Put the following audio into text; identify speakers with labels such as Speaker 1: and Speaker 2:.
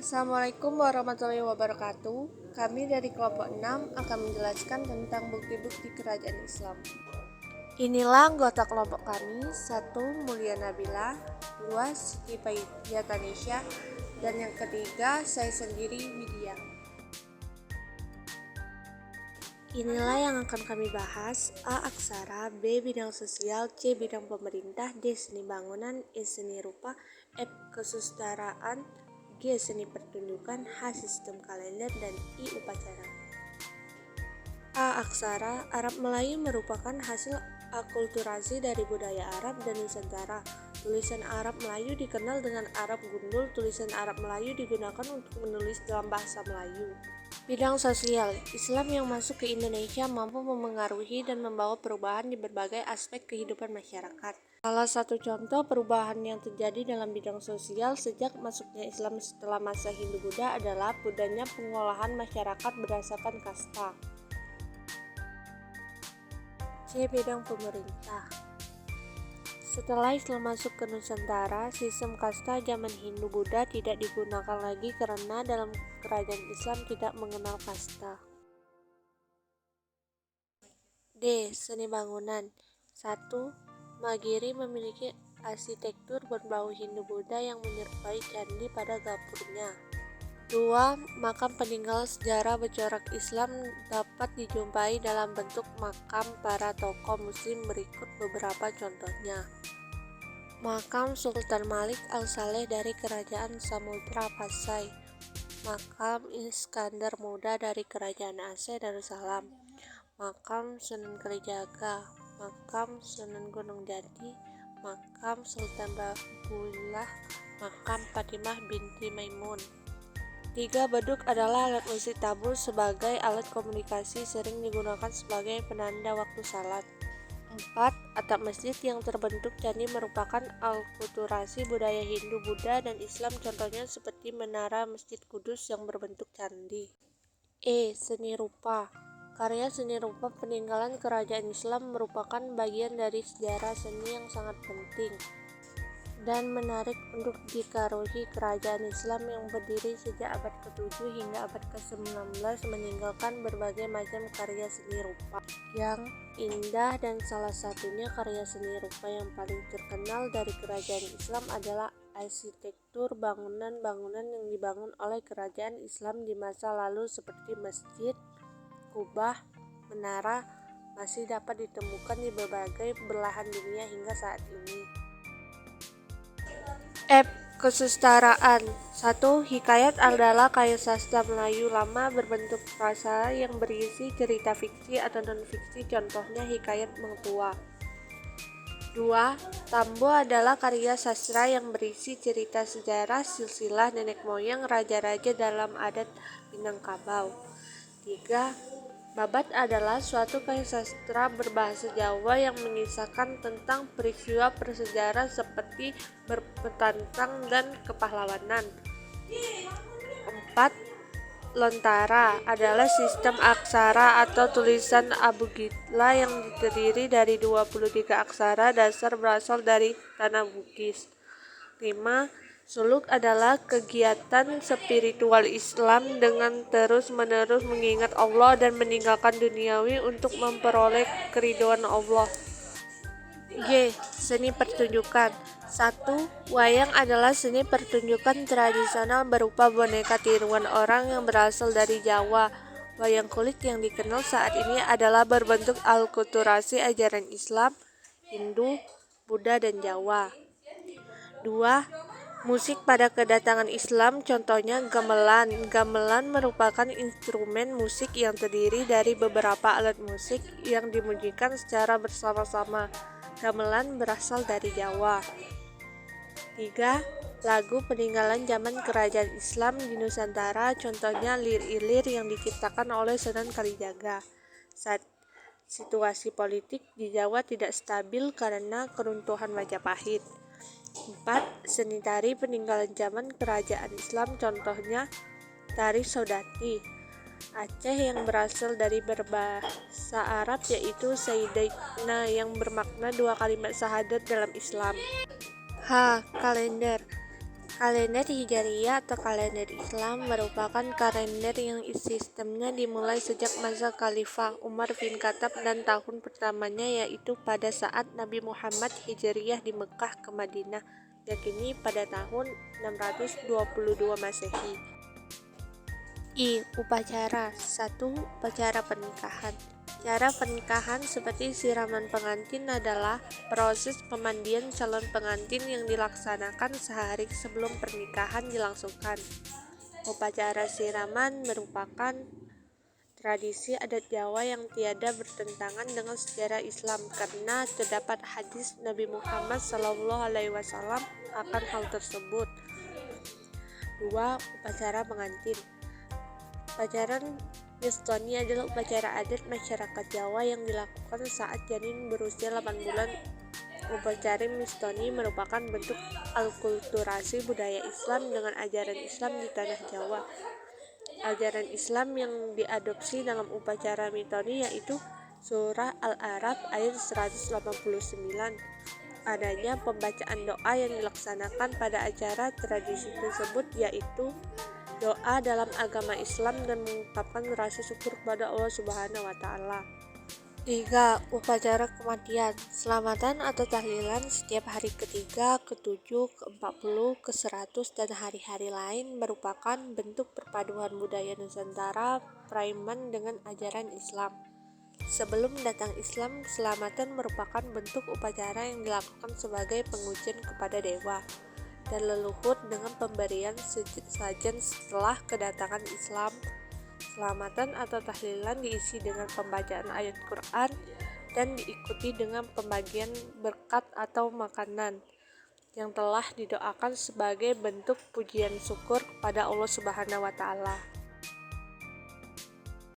Speaker 1: Assalamualaikum warahmatullahi wabarakatuh. Kami dari kelompok 6 akan menjelaskan tentang bukti-bukti kerajaan Islam. Inilah anggota kelompok kami: 1. Mulia Nabila, 2. Siti Tanisha, dan yang ketiga saya sendiri, Widya. Inilah yang akan kami bahas: A. Aksara, B. Bidang sosial, C. Bidang pemerintah, D. Seni bangunan, E. Seni rupa, F. Kesusastraan, G. Seni pertunjukan, H. Sistem kalender, dan I. Upacara. A. Aksara. Arab Melayu merupakan hasil akulturasi dari budaya Arab dan Nusantara. Tulisan Arab Melayu dikenal dengan Arab Gundul. Tulisan Arab Melayu digunakan untuk menulis dalam bahasa Melayu. Bidang sosial, Islam yang masuk ke Indonesia mampu memengaruhi dan membawa perubahan di berbagai aspek kehidupan masyarakat. Salah satu contoh perubahan yang terjadi dalam bidang sosial sejak masuknya Islam setelah masa Hindu-Buddha adalah budaya pengolahan masyarakat berdasarkan kasta. C. Bidang pemerintah. Setelah Islam masuk ke Nusantara, sistem kasta zaman Hindu-Buddha tidak digunakan lagi karena dalam kerajaan Islam tidak mengenal kasta. D. Seni bangunan. 1. Magiri memiliki arsitektur berbau Hindu-Buddha yang menyerupai candi pada gapurnya. 2. Makam peninggalan sejarah bercorak Islam dapat dijumpai dalam bentuk makam para tokoh muslim. Berikut beberapa contohnya. Makam Sultan Malik Al-Saleh dari Kerajaan Samudra Pasai. Makam Iskandar Muda dari Kerajaan Aceh Darussalam. Makam Sunan Kalijaga. Makam Sunan Gunung Jati. Makam Sultan Bahlullah. Makam Fatimah binti Maimun. 3. Beduk adalah alat musik tabuh sebagai alat komunikasi, sering digunakan sebagai penanda waktu salat. 4. Atap masjid yang terbentuk candi merupakan akulturasi budaya Hindu, Buddha, dan Islam. Contohnya seperti menara Masjid Kudus yang berbentuk candi. E. Seni rupa. Karya seni rupa peninggalan kerajaan Islam merupakan bagian dari sejarah seni yang sangat penting dan menarik untuk dikarohi. Kerajaan Islam yang berdiri sejak abad ke-7 hingga abad ke-19 meninggalkan berbagai macam karya seni rupa yang indah, dan salah satunya karya seni rupa yang paling terkenal dari kerajaan Islam adalah arsitektur bangunan-bangunan yang dibangun oleh kerajaan Islam di masa lalu seperti masjid, kubah, menara masih dapat ditemukan di berbagai belahan dunia hingga saat ini. F. Kesusastraan. 1. Hikayat adalah karya sastra Melayu lama berbentuk prasa yang berisi cerita fiksi atau non-fiksi, contohnya Hikayat Mang Tua. 2. Tambo adalah karya sastra yang berisi cerita sejarah, silsilah nenek moyang raja-raja dalam adat Minangkabau. 3. Babat adalah suatu karya sastra berbahasa Jawa yang mengisahkan tentang peristiwa bersejarah seperti berpetantang dan kepahlawanan. 4. Lontara adalah sistem aksara atau tulisan Abugidla yang terdiri dari 23 aksara dasar berasal dari tanah Bugis. 5. Suluk adalah kegiatan spiritual Islam dengan terus-menerus mengingat Allah dan meninggalkan duniawi untuk memperoleh keridhaan Allah. G. Seni pertunjukan. 1. Wayang adalah seni pertunjukan tradisional berupa boneka tiruan orang yang berasal dari Jawa. Wayang kulit yang dikenal saat ini adalah berbentuk akulturasi ajaran Islam, Hindu, Buddha, dan Jawa. 2. Musik pada kedatangan Islam, contohnya gamelan. Gamelan merupakan instrumen musik yang terdiri dari beberapa alat musik yang dimunyikan secara bersama-sama. Gamelan berasal dari Jawa. 3. Lagu peninggalan zaman kerajaan Islam di Nusantara, contohnya lir-ilir yang diciptakan oleh Sunan Kalijaga. Saat situasi politik di Jawa tidak stabil karena keruntuhan Majapahit. 4. Seni tari peninggalan zaman kerajaan Islam, contohnya tari Saudati Aceh yang berasal dari berbahasa Arab yaitu Sayyidatina yang bermakna 2 kalimat syahadat dalam Islam. H. Kalender. Kalender Hijriyah atau kalender Islam merupakan kalender yang sistemnya dimulai sejak masa Khalifah Umar bin Khattab dan tahun pertamanya yaitu pada saat Nabi Muhammad hijriyah di Mekah ke Madinah, yakni pada tahun 622 Masehi. Upacara 1. Upacara pernikahan. Cara pernikahan seperti siraman pengantin adalah proses pemandian calon pengantin yang dilaksanakan sehari sebelum pernikahan dilangsungkan. Upacara siraman merupakan tradisi adat Jawa yang tiada bertentangan dengan sejarah Islam karena terdapat hadis Nabi Muhammad SAW akan hal tersebut. 2. Upacara pengantin. Upacara Mistoni adalah upacara adat masyarakat Jawa yang dilakukan saat janin berusia 8 bulan. Upacara Mistoni merupakan bentuk alkulturasi budaya Islam dengan ajaran Islam di tanah Jawa. Ajaran Islam yang diadopsi dalam upacara Mistoni yaitu Surah Al-A'raf ayat 189. Adanya pembacaan doa yang dilaksanakan pada acara tradisi tersebut yaitu doa dalam agama Islam dan mengungkapkan rasa syukur kepada Allah Subhanahu wa Ta'ala. 3. Upacara kematian. Selamatan atau tahlilan setiap hari ke-3, ke-7, ke-40, ke-100 dan hari-hari lain merupakan bentuk perpaduan budaya Nusantara Praiman dengan ajaran Islam. Sebelum datang Islam, selamatan merupakan bentuk upacara yang dilakukan sebagai pengujian kepada dewa dan leluhur dengan pemberian sajen setelah kedatangan Islam. Selamatan atau tahlilan diisi dengan pembacaan ayat Quran dan diikuti dengan pembagian berkat atau makanan yang telah didoakan sebagai bentuk pujian syukur kepada Allah Subhanahu wa Ta'ala.